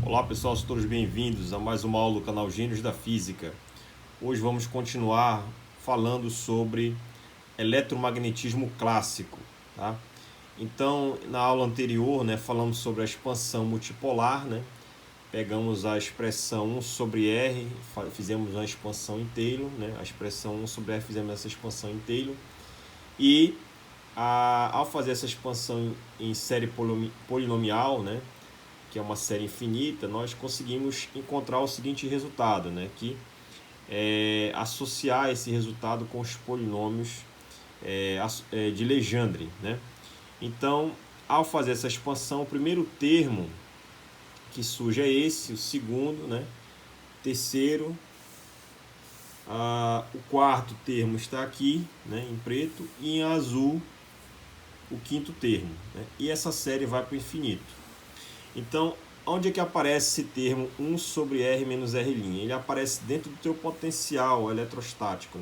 Olá pessoal, sejam todos bem-vindos a mais uma aula do canal Gênios da Física. Hoje vamos continuar falando sobre eletromagnetismo clássico, tá? Então, na aula anterior, falamos sobre a expansão multipolar, Pegamos a expressão 1 sobre R, fizemos uma expansão em Taylor, A expressão 1 sobre R, fizemos essa expansão em Taylor. E ao fazer essa expansão em série polinomial, que é uma série infinita, nós conseguimos encontrar o seguinte resultado, que é associar esse resultado com os polinômios de Legendre, Então, ao fazer essa expansão, o primeiro termo que surge é esse, o segundo, terceiro, o quarto termo está aqui, em preto, e em azul o quinto termo, e essa série vai para o infinito. Então, onde é que aparece esse termo 1 sobre R menos R'? Ele aparece dentro do teu potencial eletrostático,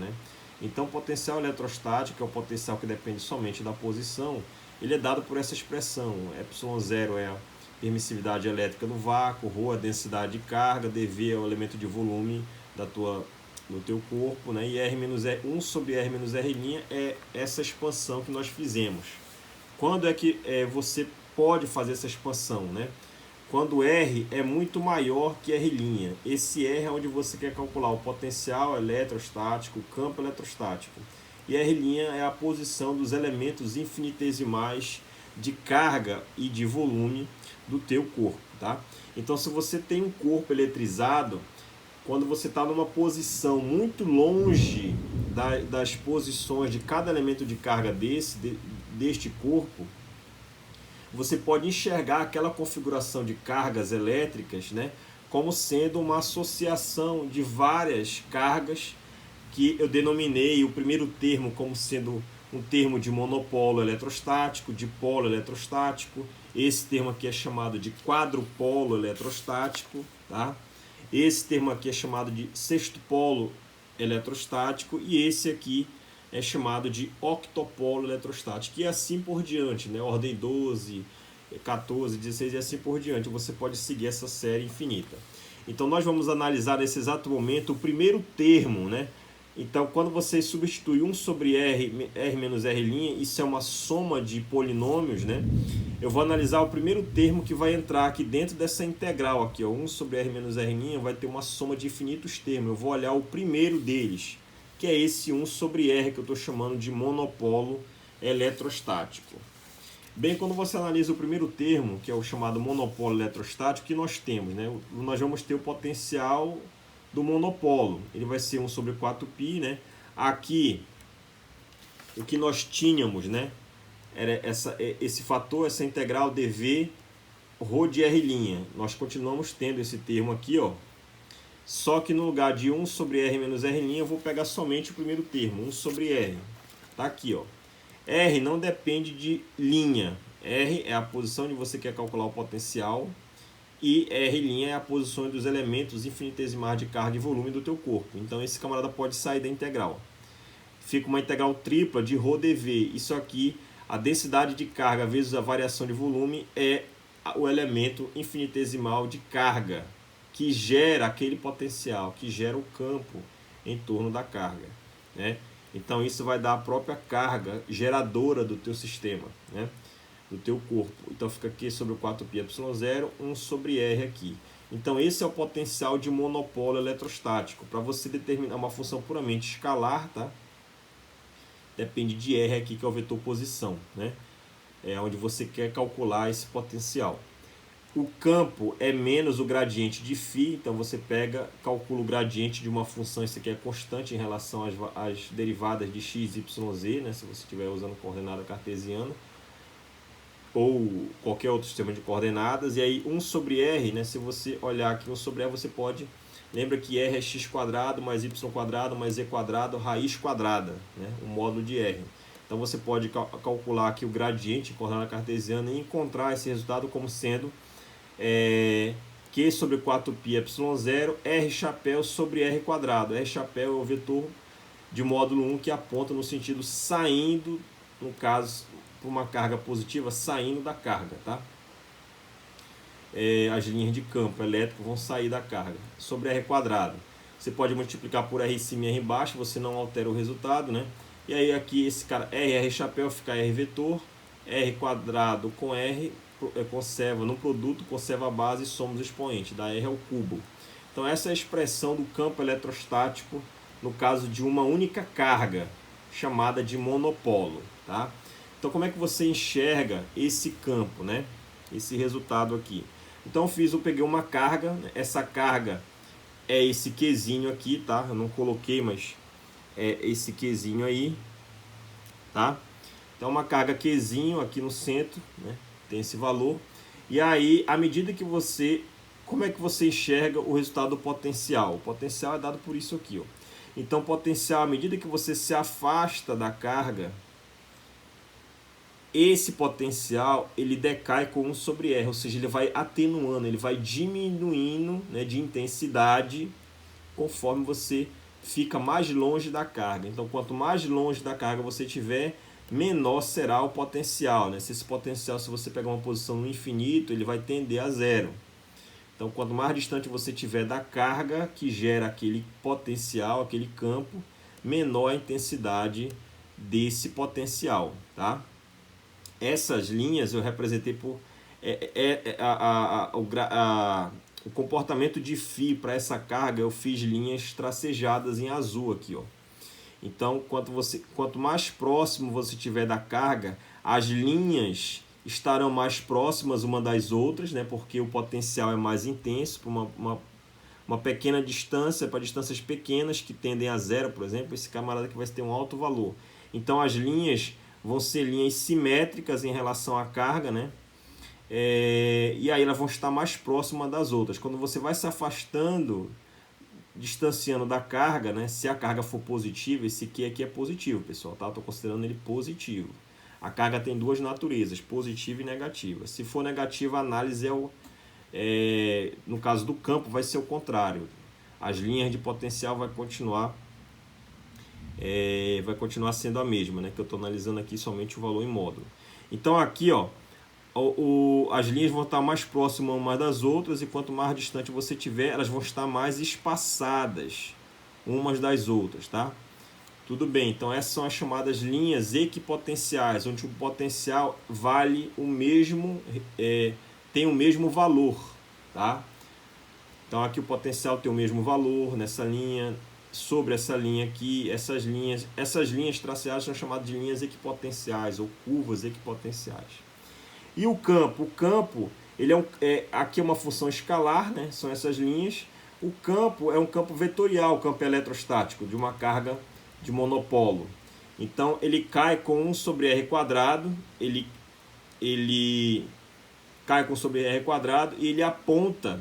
Então, o potencial eletrostático é o potencial que depende somente da posição. Ele é dado por essa expressão. ε0 é a permissividade elétrica do vácuo, ρ é a densidade de carga, dV é o elemento de volume do teu corpo, E R menos R, 1 sobre R menos R' é essa expansão que nós fizemos. Quando é que você pode fazer essa expansão, Quando R é muito maior que R'. Esse R é onde você quer calcular o potencial eletrostático, o campo eletrostático. E R' é a posição dos elementos infinitesimais de carga e de volume do teu corpo, tá? Então, se você tem um corpo eletrizado, quando você está numa posição muito longe das posições de cada elemento de carga deste corpo, você pode enxergar aquela configuração de cargas elétricas, como sendo uma associação de várias cargas que eu denominei o primeiro termo como sendo um termo de monopolo eletrostático, de polo eletrostático. Esse termo aqui é chamado de quadrupolo eletrostático, tá? Esse termo aqui é chamado de sexto polo eletrostático e esse aqui é chamado de octopolo eletrostático e assim por diante, ordem 12, 14, 16 e assim por diante. Você pode seguir essa série infinita. Então nós vamos analisar nesse exato momento o primeiro termo, Então quando você substitui 1 sobre R menos R', isso é uma soma de polinômios, Eu vou analisar o primeiro termo que vai entrar aqui dentro dessa integral aqui, 1 sobre R menos R' vai ter uma soma de infinitos termos. Eu vou olhar o primeiro deles, que é esse 1 sobre R que eu estou chamando de monopolo eletrostático. Bem, quando você analisa o primeiro termo, que é o chamado monopolo eletrostático, que nós temos, Nós vamos ter o potencial do monopolo. Ele vai ser 1 sobre 4π, Aqui, o que nós tínhamos, era esse fator, essa integral dV ρ de R'. Nós continuamos tendo esse termo aqui, Só que no lugar de 1 sobre R menos R', eu vou pegar somente o primeiro termo, 1 sobre R. Tá aqui, R não depende de linha. R é a posição onde você quer calcular o potencial e R' é a posição dos elementos infinitesimais de carga e volume do teu corpo. Então esse camarada pode sair da integral. Fica uma integral tripla de ρ dV. Isso aqui, a densidade de carga vezes a variação de volume é o elemento infinitesimal de carga que gera aquele potencial, que gera o campo em torno da carga, Então isso vai dar a própria carga geradora do teu sistema, do teu corpo. Então fica aqui sobre o 4πε0, 1 sobre R aqui. Então esse é o potencial de monopolo eletrostático. Para você determinar uma função puramente escalar, tá? Depende de R aqui, que é o vetor posição, É onde você quer calcular esse potencial. O campo é menos o gradiente de φ, então você calcula o gradiente de uma função, isso aqui é constante em relação às derivadas de x, y, z, se você estiver usando coordenada cartesiana, ou qualquer outro sistema de coordenadas, e aí 1 sobre R, se você olhar aqui 1 sobre R, você pode, lembra que R é x² mais y² mais z² raiz quadrada, o módulo de R. Então você pode calcular aqui o gradiente em coordenada cartesiana e encontrar esse resultado como sendo Q sobre 4πε0 R chapéu sobre R². R chapéu é o vetor de módulo 1 que aponta no sentido saindo, no caso, para uma carga positiva, saindo da carga, tá? as linhas de campo elétrico vão sair da carga sobre R quadrado. Você pode multiplicar por R em cima e R embaixo, você não altera o resultado, né? E aí aqui esse cara R chapéu fica R vetor, R quadrado com R, conserva no produto, conserva a base e soma os expoentes, dá R ao cubo. Então essa é a expressão do campo eletrostático no caso de uma única carga, chamada de monopolo, tá? Então como é que você enxerga esse campo, né? Esse resultado aqui. Então eu peguei uma carga, essa carga é esse Qzinho aqui, tá? Eu não coloquei, mas é esse Qzinho aí, tá? Então uma carga Qzinho aqui no centro, né? Tem esse valor. E aí, à medida que você... Como é que você enxerga o resultado do potencial? O potencial é dado por isso aqui, ó. Então, potencial, à medida que você se afasta da carga, esse potencial ele decai com 1 sobre R, ou seja, ele vai atenuando, ele vai diminuindo, né, de intensidade conforme você fica mais longe da carga. Então, quanto mais longe da carga você tiver, menor será o potencial, né? Se esse potencial, se você pegar uma posição no infinito, ele vai tender a zero. Então, quanto mais distante você tiver da carga que gera aquele potencial, aquele campo, menor a intensidade desse potencial, tá? Essas linhas eu representei por o comportamento de φ para essa carga, eu fiz linhas tracejadas em azul aqui, ó. Então, quanto mais próximo você tiver da carga, as linhas estarão mais próximas uma das outras, né? Porque o potencial é mais intenso para uma pequena distância, para distâncias pequenas que tendem a zero, por exemplo, esse camarada que vai ter um alto valor. Então as linhas vão ser linhas simétricas em relação à carga, né? E aí elas vão estar mais próximas das outras. Quando você vai se afastando, distanciando da carga, né? Se a carga for positiva, esse Q aqui é positivo, pessoal, tá? Estou considerando ele positivo. A carga tem duas naturezas, positiva e negativa. Se for negativa, a análise no caso do campo, vai ser o contrário. As linhas de potencial vai continuar sendo a mesma, né? Que eu estou analisando aqui somente o valor em módulo. Então aqui, ó, as linhas vão estar mais próximas umas das outras, e quanto mais distante você tiver, elas vão estar mais espaçadas umas das outras, tá? Tudo bem, então essas são as chamadas linhas equipotenciais, onde o potencial vale o mesmo, tem o mesmo valor, tá? Então aqui o potencial tem o mesmo valor nessa linha, sobre essa linha aqui, essas linhas traceadas são chamadas de linhas equipotenciais ou curvas equipotenciais. E o campo, ele aqui é uma função escalar, né? São essas linhas. O campo é um campo vetorial, o campo eletrostático de uma carga de monopolo. Então ele cai com 1 sobre R quadrado, ele cai com 1 sobre R quadrado e ele aponta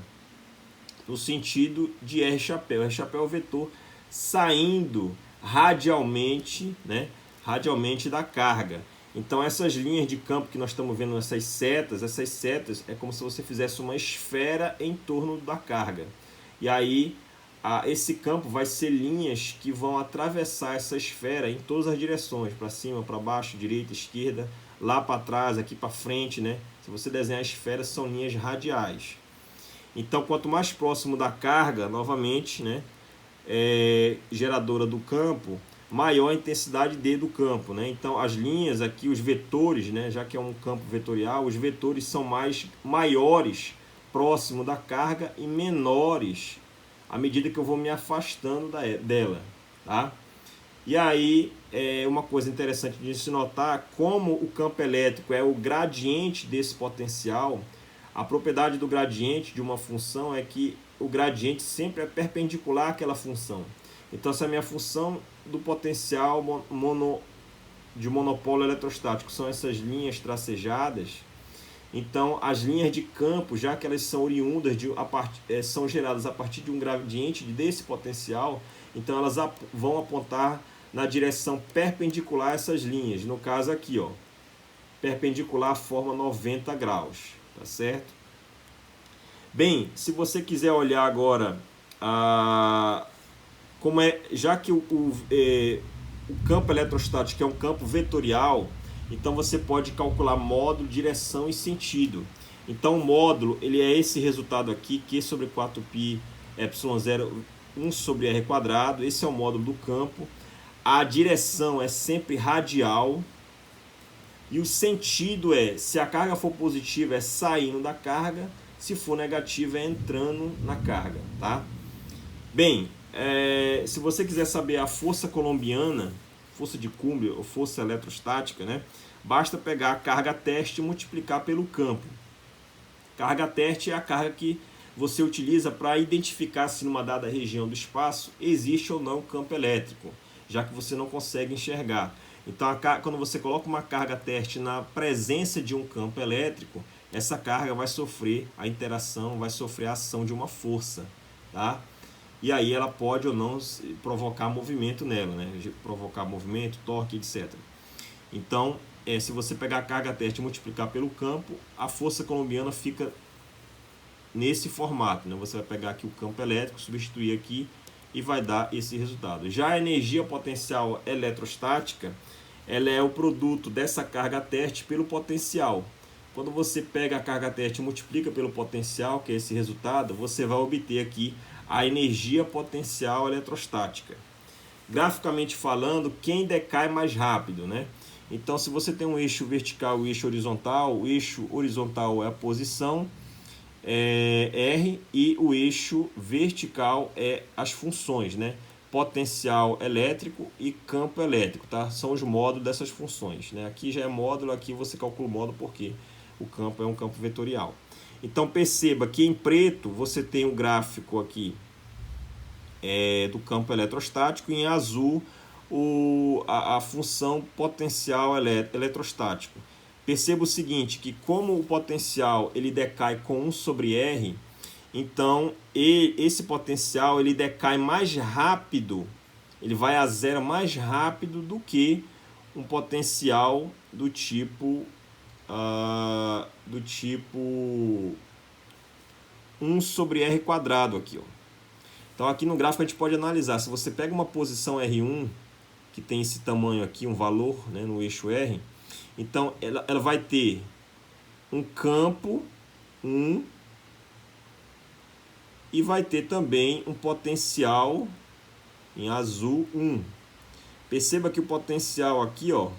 no sentido de R chapéu. R chapéu é o vetor saindo radialmente, né? Radialmente da carga. Então essas linhas de campo que nós estamos vendo, essas setas é como se você fizesse uma esfera em torno da carga. E aí esse campo vai ser linhas que vão atravessar essa esfera em todas as direções, para cima, para baixo, direita, esquerda, lá para trás, aqui para frente, né? Se você desenhar a esfera, são linhas radiais. Então, quanto mais próximo da carga, novamente, né, geradora do campo, maior a intensidade D do campo, né? Então, as linhas aqui, os vetores, né, já que é um campo vetorial, os vetores são maiores próximo da carga e menores à medida que eu vou me afastando dela, tá? E aí, uma coisa interessante de se notar, como o campo elétrico é o gradiente desse potencial, a propriedade do gradiente de uma função é que o gradiente sempre é perpendicular àquela função. Então, se a minha função do potencial de monopolo eletrostático são essas linhas tracejadas, então as linhas de campo, já que elas são oriundas, são geradas a partir de um gradiente desse potencial, então elas vão apontar na direção perpendicular a essas linhas. No caso aqui, ó, perpendicular forma 90 graus, tá certo? Bem, se você quiser olhar agora, já que o campo eletrostático é um campo vetorial, então você pode calcular módulo, direção e sentido. Então o módulo ele é esse resultado aqui, Q sobre 4π ε0 1 sobre r quadrado. Esse é o módulo do campo. A direção é sempre radial. E o sentido é, se a carga for positiva, é saindo da carga. Se for negativa, é entrando na carga, tá? Bem, se você quiser saber a força colombiana, força de Coulomb ou força eletrostática, né? Basta pegar a carga teste e multiplicar pelo campo. Carga teste é a carga que você utiliza para identificar se numa dada região do espaço existe ou não campo elétrico, já que você não consegue enxergar. Então, quando você coloca uma carga teste na presença de um campo elétrico, essa carga vai sofrer a interação, vai sofrer a ação de uma força, tá? E aí ela pode ou não provocar movimento nela, né? Provocar movimento, torque, etc. Então, se você pegar a carga teste e multiplicar pelo campo, a força colombiana fica nesse formato, né? Você vai pegar aqui o campo elétrico, substituir aqui e vai dar esse resultado. Já a energia potencial eletrostática, ela é o produto dessa carga teste pelo potencial. Quando você pega a carga teste e multiplica pelo potencial, que é esse resultado, você vai obter aqui a energia potencial eletrostática. Graficamente falando, quem decai mais rápido, né? Então, se você tem um eixo vertical e um eixo horizontal, o eixo horizontal é a posição, R, e o eixo vertical é as funções, né? Potencial elétrico e campo elétrico, tá? São os módulos dessas funções, né? Aqui já é módulo, aqui você calcula o módulo porque o campo é um campo vetorial. Então perceba que em preto você tem o gráfico aqui do campo eletrostático, e em azul a função potencial eletrostático. Perceba o seguinte, que como o potencial ele decai com 1 sobre R, então esse potencial ele decai mais rápido, ele vai a zero mais rápido do que um potencial do tipo 1 sobre R quadrado aqui, ó. Então aqui no gráfico a gente pode analisar, se você pega uma posição R1, que tem esse tamanho aqui, um valor, né, no eixo R, então ela vai ter um campo 1 e vai ter também um potencial em azul 1. Perceba que o potencial aqui, ó,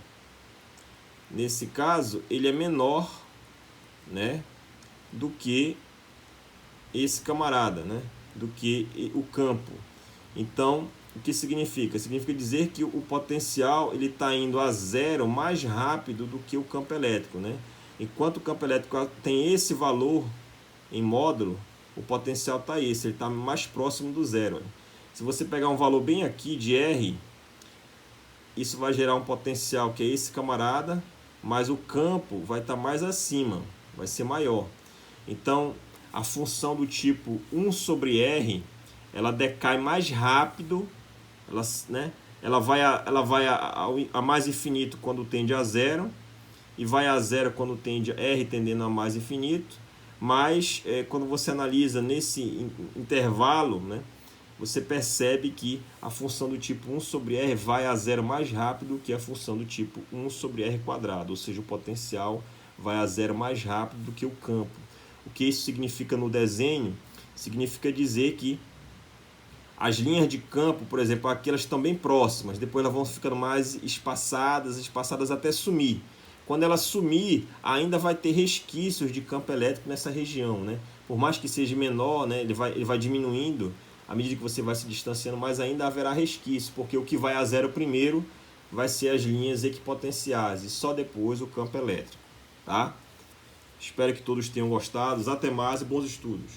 nesse caso, ele é menor, né, do que esse camarada, né, do que o campo. Então, o que significa? Significa dizer que o potencial ele está indo a zero mais rápido do que o campo elétrico, né? Enquanto o campo elétrico tem esse valor em módulo, o potencial está esse, ele está mais próximo do zero. Né? Se você pegar um valor bem aqui de R, isso vai gerar um potencial que é esse camarada, mas o campo vai estar mais acima, vai ser maior. Então, a função do tipo 1 sobre R, ela decai mais rápido, ela vai a mais infinito quando tende a zero, e vai a zero quando tende R tendendo a mais infinito, mas quando você analisa nesse intervalo, né, você percebe que a função do tipo 1 sobre R vai a zero mais rápido que a função do tipo 1 sobre R quadrado, ou seja, o potencial vai a zero mais rápido do que o campo. O que isso significa no desenho? Significa dizer que as linhas de campo, por exemplo, aqui elas estão bem próximas, depois elas vão ficando mais espaçadas até sumir. Quando ela sumir, ainda vai ter resquícios de campo elétrico nessa região, né? Por mais que seja menor, né, ele vai diminuindo à medida que você vai se distanciando, mas ainda haverá resquício, porque o que vai a zero primeiro vai ser as linhas equipotenciais e só depois o campo elétrico, tá? Espero que todos tenham gostado. Até mais e bons estudos.